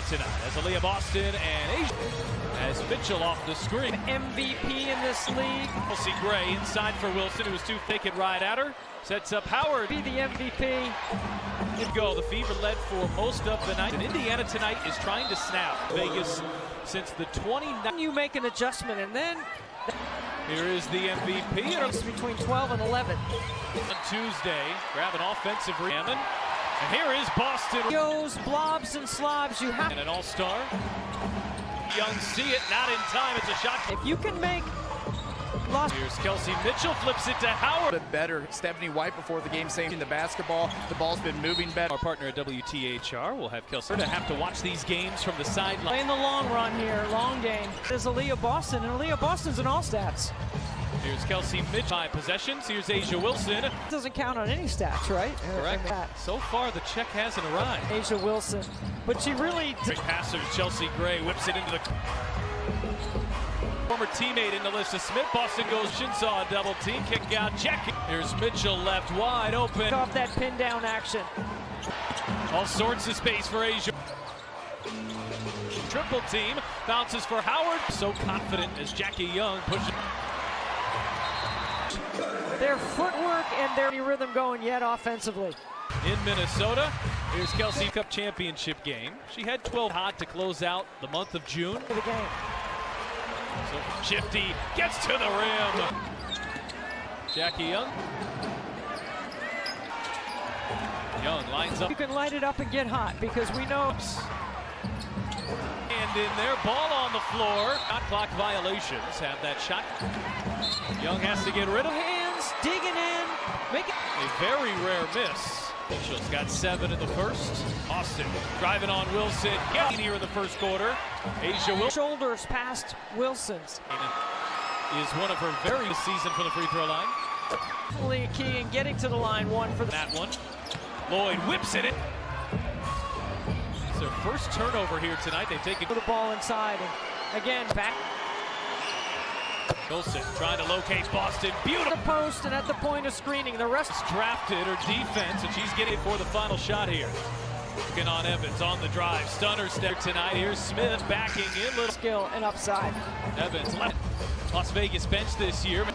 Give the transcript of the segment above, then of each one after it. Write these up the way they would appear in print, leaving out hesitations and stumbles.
tonight as Aaliyah Boston and Asia as Mitchell off the screen. MVP in this league. Chelsea Gray inside for Wilson, who was too fake it right at her. Sets up Howard. Be the MVP. Good goal. The Fever led for most of the night. And Indiana tonight is trying to snap Vegas since the 29th. You make an adjustment, and then here is the MVP. It's between 12 and 11. On Tuesday, grab an offensive rebound. And here is Boston. Yos, blobs, and slobs. You have and an all-star. Young see it, not in time. It's a shot. If you can make Here's Kelsey Mitchell, flips it to Howard. A bit better. Stephanie White before the game saying in the basketball, the ball's been moving better. Our partner at WTHR will have Kelsey to have to watch these games from the sideline. Playing the long run here, long game. There's Aaliyah Boston, and Aaliyah Boston's in all stats. Here's Kelsey Mitchell. 5 possessions. Here's Asia Wilson. Doesn't count on any stats, right? Correct. So far, the check hasn't arrived. Asia Wilson, but she really. Great passer, Chelsea Gray whips it into the. Former teammate in Alyssa Smith. Boston goes Shinsaw double team. Kick out. Check. Here's Mitchell left wide open. Off that pin down action. All sorts of space for Asia. Triple team. Bounces for Howard. So confident as Jackie Young pushes. Their footwork and their rhythm going yet offensively. In Minnesota, here's Kelsey Cup championship game. She had 12 hot to close out the month of June. For the game. So Shifty gets to the rim. Jackie Young. Young lines up. You can light it up and get hot because we know. And in there, ball on the floor. Shot clock violations have that shot. Young has to get rid of hands, digging in, making a very rare miss. Mitchell's got 7 in the first. Austin driving on Wilson. Getting here in the first quarter. Asia Wilson. Shoulders past Wilson's. Is one of her very good season for the free throw line. Definitely a key in getting to the line. One for that one. Lloyd whips it. It's their first turnover here tonight. They've taken the ball inside and again back. Wilson trying to locate Boston. Beautiful. The post and at the point of screening. The rest drafted her defense, and she's getting it for the final shot here. Looking on Evans on the drive. Stunner step tonight. Here's Smith backing in. Little skill and upside. Evans left. Las Vegas bench this year.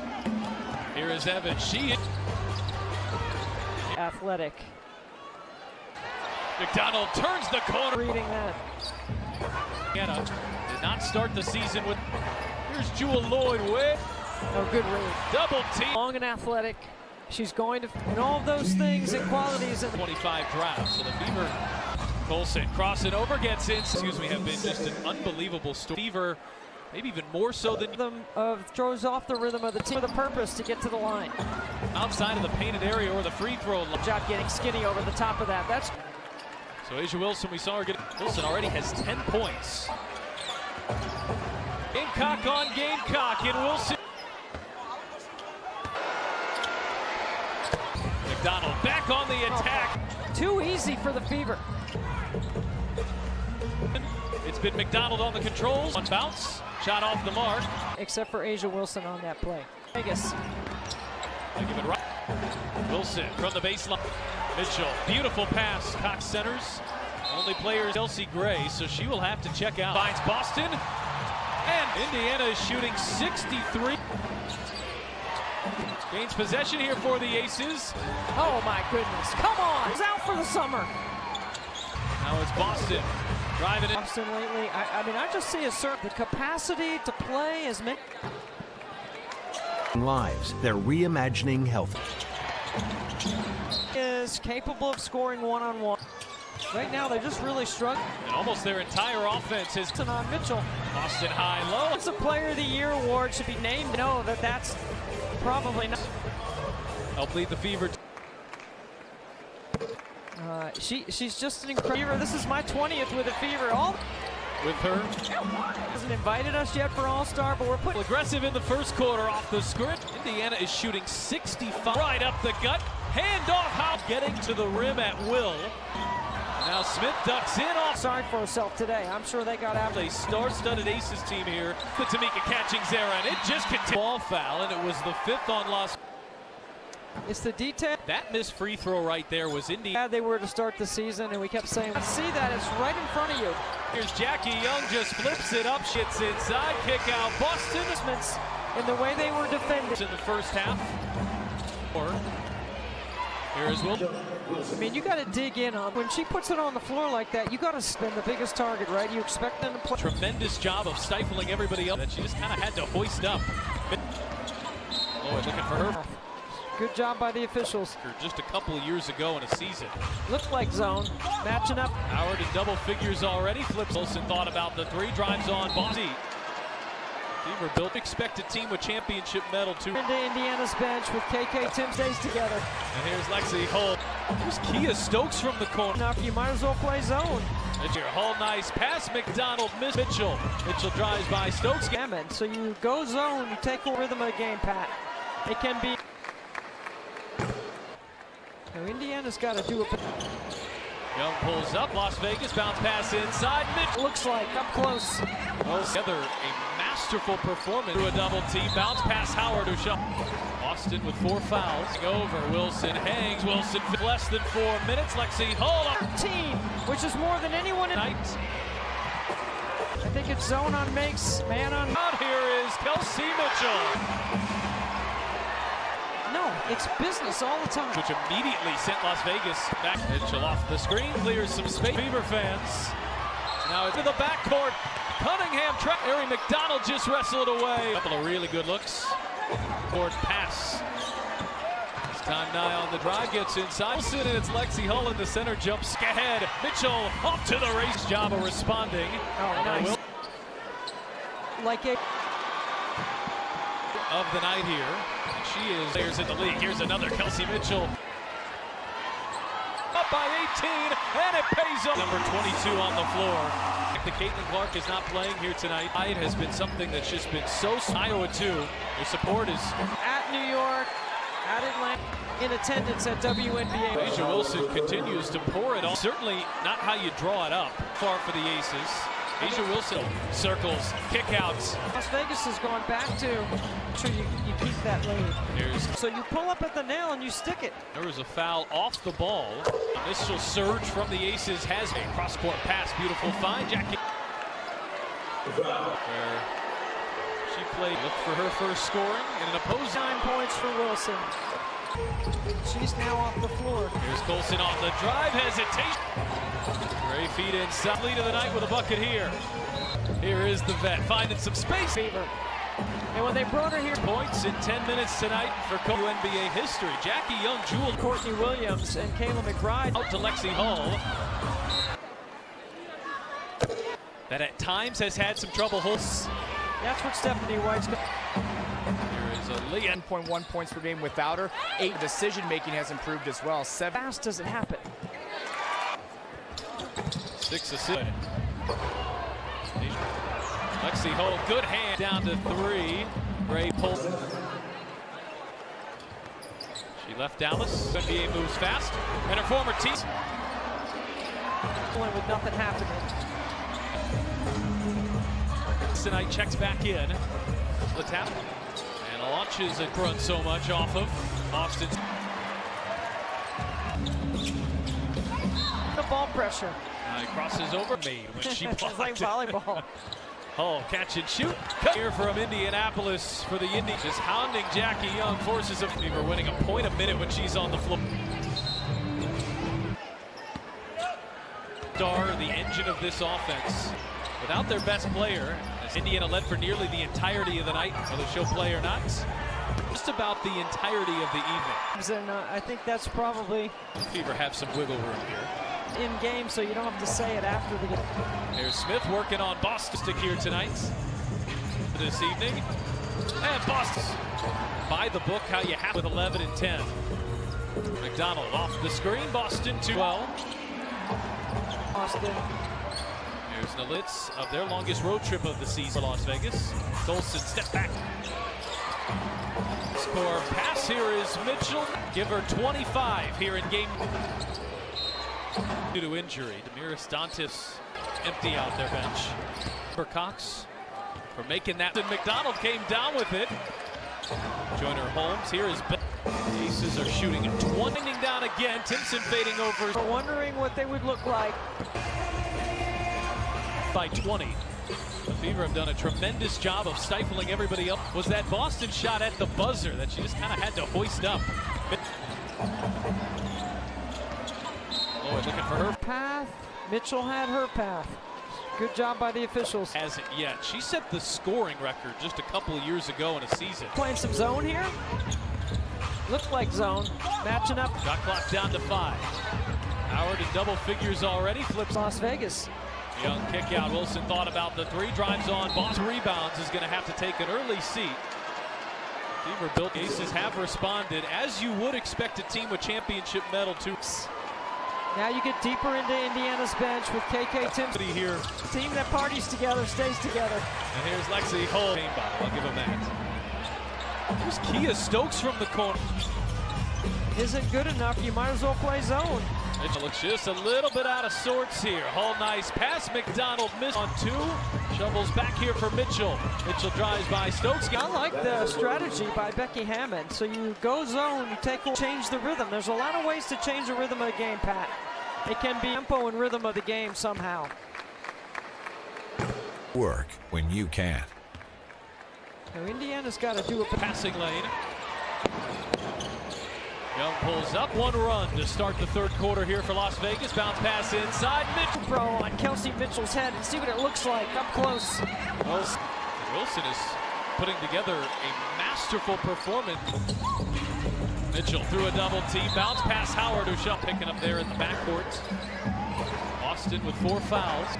Here is Evans. She is athletic. McDonald turns the corner. Reading that. Anna did not start the season with. Here's Jewel Lloyd with. Oh, good read. Double team. Long and athletic. She's going to, and all of those things and qualities. 25 drives. So the Fever. Colson crossing over, gets in. Excuse me, have been just an unbelievable story. Fever, maybe even more so than. Throws off the rhythm of the team with a purpose to get to the line. Outside of the painted area or the free throw line. Job getting skinny over the top of that. That's. So Asia Wilson, we saw her get. Wilson already has 10 points. Gamecock on Gamecock in Wilson. McDonald back on the attack. Too easy for the Fever. It's been McDonald on the controls. On bounce, shot off the mark. Except for Asia Wilson on that play. Vegas. I give it right. Wilson from the baseline. Mitchell, beautiful pass. Cox centers. Only player is Chelsea Gray, so she will have to check out. Finds Boston. And Indiana is shooting 63. Gains possession here for the Aces. Oh my goodness, come on! He's out for the summer. Now it's Boston driving in. Boston lately, I mean, I just see a certain capacity to play as many. Lives, they're reimagining health. Is capable of scoring one-on-one. Right now, they're just really struggling. And almost their entire offense is on Mitchell. Boston high-low. It's a Player of the Year award should be named. No, that's probably not. Help lead the Fever. She's just an incredible. This is my 20th with the Fever. All with her. Hasn't invited us yet for All-Star, but we're putting aggressive in the first quarter off the script. Indiana is shooting 65. Right up the gut. Hand off. How getting to the rim at will. Now Smith ducks in off. Sorry for herself today. I'm sure they got after. A star-studded Aces team here. But Tamika catching Zara, and it just continues. Ball foul, and it was the 5th on Las. It's the detail. That missed free throw right there was Indiana. They were to start the season, and we kept saying, see that, it's right in front of you. Here's Jackie Young, just flips it up, shits inside, kick out Boston. In the way they were defended In the first half. Here's Will. I mean, you got to dig in on when she puts it on the floor like that. You got to spend the biggest target, right? You expect them to play. Tremendous job of stifling everybody else that she just kind of had to hoist up. Lloyd looking for her. Good job by the officials. Just a couple of years ago in a season. Looked like zone, matching up. Howard in double figures already. Flips. Wilson thought about the three, drives on Boston. Fever built expected team with championship medal too. Into Indiana's bench with KK Tim stays together. And here's Lexi Hull. Here's Kia Stokes from the corner. Now you might as well play zone. It's your Hull, nice pass. McDonald miss Mitchell. Mitchell drives by Stokes. So you go zone, you take the rhythm of the game, Pat. It can be. Now Indiana's got to do it. Young pulls up. Las Vegas bounce pass inside. Mitchell Looks like up close. Together a masterful performance through a double team. Bounce pass Howard who shot. Boston with 4 fouls. Over. Wilson hangs. Wilson for less than 4 minutes. Lexi Hull. 13, which is more than anyone in. Night. I think it's zone on makes, man on. Out here is Kelsey Mitchell. No, it's business all the time. Which immediately sent Las Vegas back. Mitchell off the screen, clears some space. Fever fans. Now it's to the backcourt. Cunningham, Harry McDonald just wrestled away. A couple of really good looks. Court pass. This time Nye on the drive, gets inside. Wilson, and it's Lexi Hull in the center, jumps ahead. Mitchell off to the race. Job of responding. Oh, nice. Like a of the night here. She is players in the league. Here's another Kelsey Mitchell. Up by 18, and it pays off. Number 22 on the floor. The Caitlin Clark is not playing here tonight. It has been something that's just been so. Iowa too. Their support is at New York, at Atlanta, in attendance at WNBA. Asia Wilson continues to pour it on. Certainly not how you draw it up. Far for the Aces. Asia Wilson circles, kickouts. Las Vegas has gone back to sure you keep that lead. So you pull up at the nail and you stick it. There was a foul off the ball. Initial surge from the Aces has a cross-court pass. Beautiful find. Jackie. Where she played. Looked for her first scoring and an opposing. 9 points for Wilson. She's now off the floor. Here's Colson on the drive. Hesitation. Gray feet inside. Lead of the night with a bucket here. Here is the vet finding some space. Fever. And when they brought her here. Points in 10 minutes tonight for WNBA history. Jackie Young, Jewel. Courtney Williams and Kayla McBride. Out to Lexi Hull. That at times has had some trouble. That's what Stephanie White's got. Here is a lead. 10.1 points per game without her. 8 decision-making has improved as well. 7. Fast does it happen? 6 assists. Lexi Hull, good hand down to 3. Gray pull. She left Dallas. NBA moves fast. And her former team. With nothing happening. Tonight checks back in. The tap. And launches it run so much off of Boston. The ball pressure. He crosses over. Made when she blocked it's like volleyball. Hull catch and shoot. Cut here from Indianapolis for the Indians. Just hounding Jackie Young. Forces a Fever winning a point a minute when she's on the floor. Star, the engine of this offense. Without their best player, as Indiana led for nearly the entirety of the night, whether she'll play or not, just about the entirety of the evening. And I think that's probably. Fever have some wiggle room here. In game, so you don't have to say it after the game. There's Smith working on Boston stick here tonight, this evening. And Boston, by the book, how you have with 11 and 10. McDonald off the screen, Boston 2-12. Boston. Here's Nalitz of their longest road trip of the season for Las Vegas. Dolson step back. Score pass here is Mitchell. Give her 25 here in game. Due to injury, Damiris Dantis empty out their bench. For Cox for making that. And McDonald came down with it. Joyner Holmes here is. The Aces are shooting at 20. Down again. Timpson fading over. We're wondering what they would look like. by 20. The Fever have done a tremendous job of stifling everybody else. Was that Boston shot at the buzzer that she just kind of had to hoist up. Lloyd looking for her path. Mitchell had her path. Good job by the officials. Hasn't yet. She set the scoring record just a couple of years ago in a season. Playing some zone here. Looks like zone. Matching up. Shot clock down to 5. Howard in double figures already. Flips Las Vegas. Young kick out. Wilson thought about the 3. Drives on. Boston rebounds. Is going to have to take an early seat. Fever built. Aces have responded as you would expect a team with championship medal to. Now you get deeper into Indiana's bench with KK Timpson Here. Team that parties together stays together. And here's Lexi Hull. I'll give him that. Here's Kia Stokes from the corner. Isn't good enough. You might as well play zone. Mitchell looks just a little bit out of sorts here. Hull nice pass. McDonald missed on 2. Shovels back here for Mitchell. Mitchell drives by Stokes. I like the strategy by Becky Hammond. So you go zone, you change the rhythm. There's a lot of ways to change the rhythm of the game, Pat. It can be tempo and rhythm of the game somehow. Work when you can. Now Indiana's got to do a passing lane. Young pulls up. 1 run to start the 3rd quarter here for Las Vegas. Bounce pass inside. Mitchell throw on Kelsey Mitchell's head and see what it looks like up close. Wilson is putting together a masterful performance. Mitchell through a double team. Bounce pass Howard, who shot picking up there in the backcourt. Austin with 4 fouls.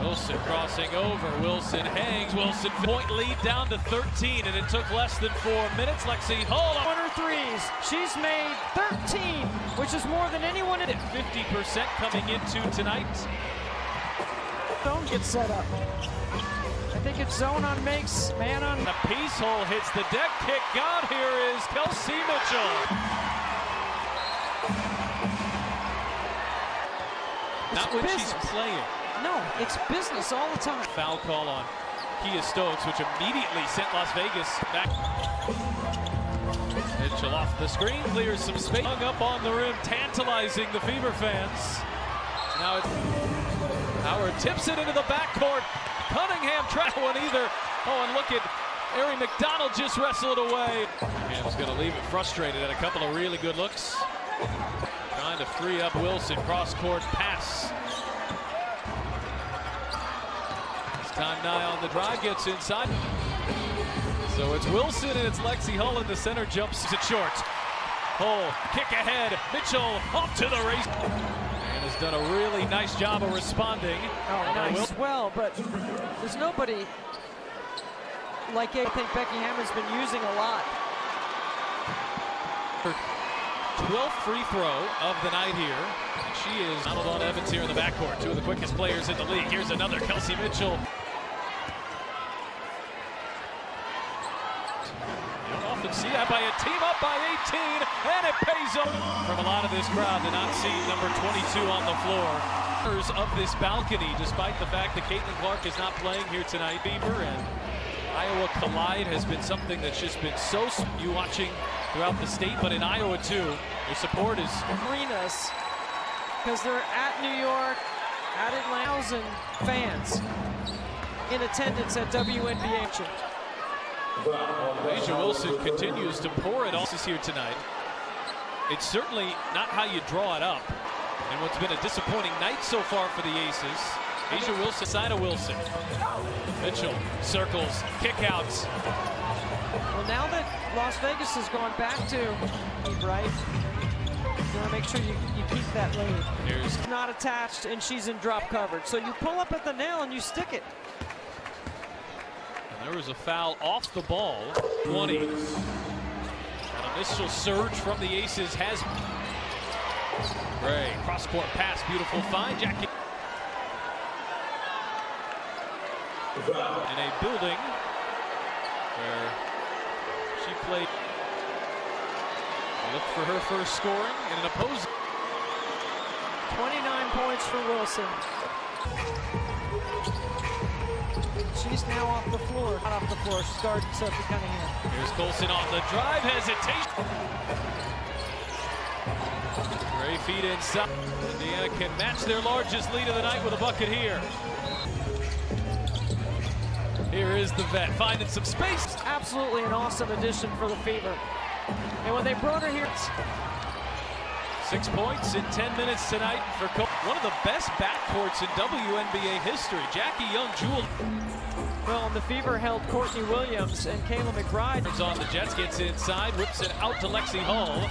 Wilson crossing over. Wilson hangs. Wilson point lead down to 13, and it took less than 4 minutes. Lexi Hull on her 3s. She's made 13, which is more than anyone in it. 50% coming into tonight. Zone gets set up. I think it's zone on makes, man on. The piece hole hits the deck kick. God, here is Kelsey Mitchell. Not when she's playing. No, it's business all the time. Foul call on Kia Stokes, which immediately sent Las Vegas back. Mitchell off the screen, clears some space. Hung up on the rim, tantalizing the Fever fans. Now it's Howard tips it into the backcourt. Cunningham tried one either. Oh, and look at Ari McDonald just wrestled away. Cunningham's going to leave it frustrated at a couple of really good looks. Trying to free up Wilson. Cross-court pass. Time Nye on the drive, gets inside. So it's Wilson and it's Lexi Hull in the center, jumps it short. Hull, kick ahead, Mitchell off to the race. And has done a really nice job of responding. Oh, nice. Well, but there's nobody like I think Becky Hammond's been using a lot. Her 12th free throw of the night here. And she is Donald on Evans here in the backcourt, 2 of the quickest players in the league. Here's another Kelsey Mitchell. See that by a team up by 18, and it pays off. From a lot of this crowd to not see number 22 on the floor. Of this balcony, despite the fact that Caitlin Clark is not playing here tonight. Beaver and Iowa collide has been something that's just been so you watching throughout the state, but in Iowa too. The support is arenas because they're at New York, at Atlanta, 1,000 fans in attendance at WNBA. Asia Wilson continues to pour it all here tonight. It's certainly not how you draw it up. And what's been a disappointing night so far for the Aces. Asia Wilson, side of Wilson. Mitchell circles, kickouts. Well, now that Las Vegas has gone back to right, you want to make sure you keep that lead. Here's not attached, and she's in drop coverage. So you pull up at the nail and you stick it. There was a foul off the ball. 20. An initial surge from the Aces has Gray. Cross-court pass, beautiful find. Jackie. In a building where she played. Looked for her first scoring in an opposing. 29 points for Wilson. She's now off the floor. Not off the floor. She started Sophie Cunningham. Here's Colson on the drive. Hesitation. Gray feet inside. Indiana can match their largest lead of the night with a bucket here. is the vet, finding some space. Absolutely an awesome addition for the Fever. And when they brought her here, 6 points in 10 minutes tonight for one of the best backcourts in WNBA history. Jackie Young, Jewel. well, and the Fever held Courtney Williams and Kayla McBride. On the Jets, gets inside, whips it out to Lexi Hull.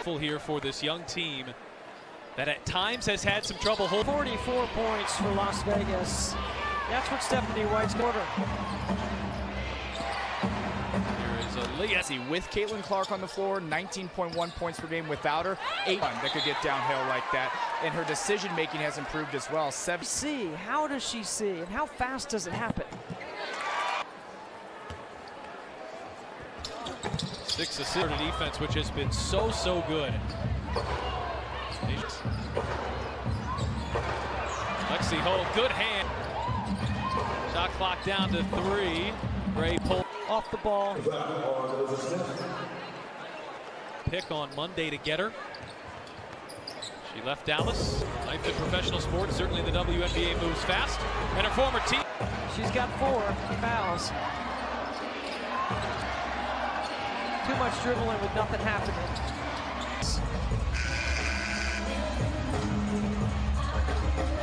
Full here for this young team that at times has had some trouble holding. 44 points for Las Vegas. That's what Stephanie White's quarter. Here is Aaliyah. With Caitlin Clark on the floor, 19.1 points per game. Without her, 8 that could get downhill like that. And her decision making has improved as well. How does she see, and how fast does it happen? 6 assists to defense, which has been so good. Lexi Hull, good hand. Shot clock down to 3. Gray pull Off the ball. Pick on Monday to get her. She left Dallas. Life in professional sports, certainly the WNBA moves fast. And her former team. She's got 4 fouls. Too much dribbling with nothing happening.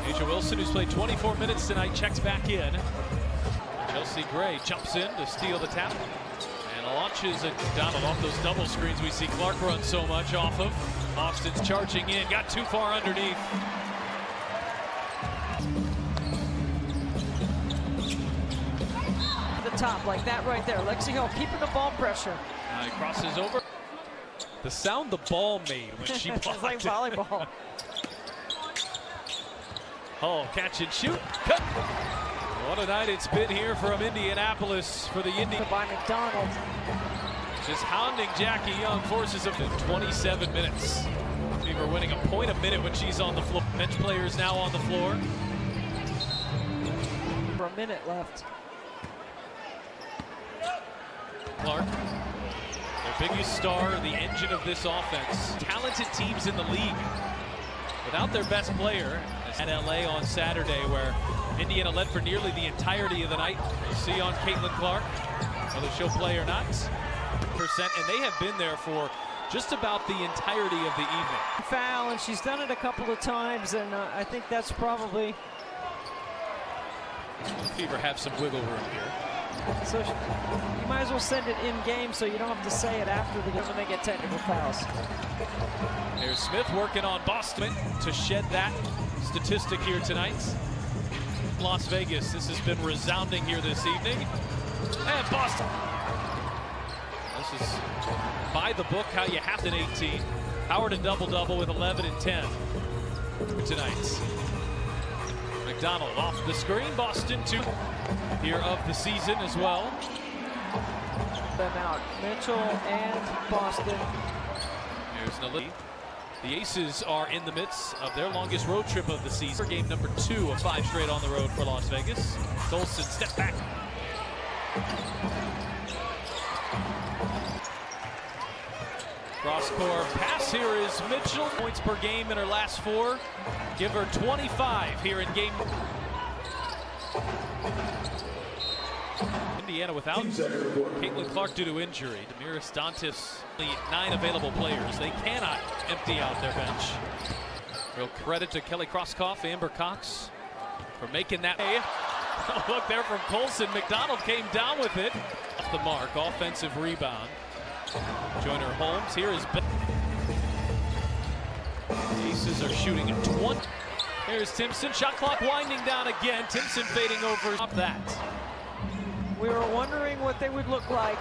Asia Wilson, who's played 24 minutes tonight, checks back in. Chelsea Gray jumps in to steal the tap and launches it down off those double screens we see Clark run so much off of. Austin's charging in, got too far underneath. The top, like that right there. Lexi Hull keeping the ball pressure. He crosses over. The sound the ball made when she blocked It's like it. volleyball. Hull, catch and shoot. Cut. What a night it's been here from Indianapolis for the Indians. By McDonald. Just hounding Jackie Young, forces him to 27 minutes. Fever winning a point a minute when she's on the floor. Bench players now on the floor. For a minute left. Clark, their biggest star, the engine of this offense. Talented teams in the league. Without their best player, at LA on Saturday, where Indiana led for nearly the entirety of the night. We'll see on Caitlin Clark, whether she'll play or not. And they have been there for just about the entirety of the evening. Foul, and she's done it a couple of times, and I think that's probably. Fever have some wiggle room here. So you might as well send it in game so you don't have to say it after the game when they get technical fouls. There's Smith working on Boston to shed that statistic here tonight. Las Vegas, this has been resounding here this evening. And Boston. This is by the book how you have to 18. Howard a double-double with 11 and 10 tonight. McDonald off the screen. Boston 2 here of the season as well. Them out, Mitchell and Boston. Here's Nali. The Aces are in the midst of their longest road trip of the season. Game number 2 of 5 straight on the road for Las Vegas. Dolson step back. Cross-court pass here is Mitchell. Points per game in her last 4. Give her 25 here in game. Indiana without Caitlin Clark due to injury. Damiris Dantis, 9 available players. They cannot empty out their bench. Real credit to Kelly Crosskoff, Amber Cox for making that. Look there from Colson. McDonald came down with it. Off the mark, offensive rebound. Joyner Holmes, here is Ben. The Aces are shooting at 20. There's Timpson, shot clock winding down again. Timpson fading over. Stop that. We were wondering what they would look like.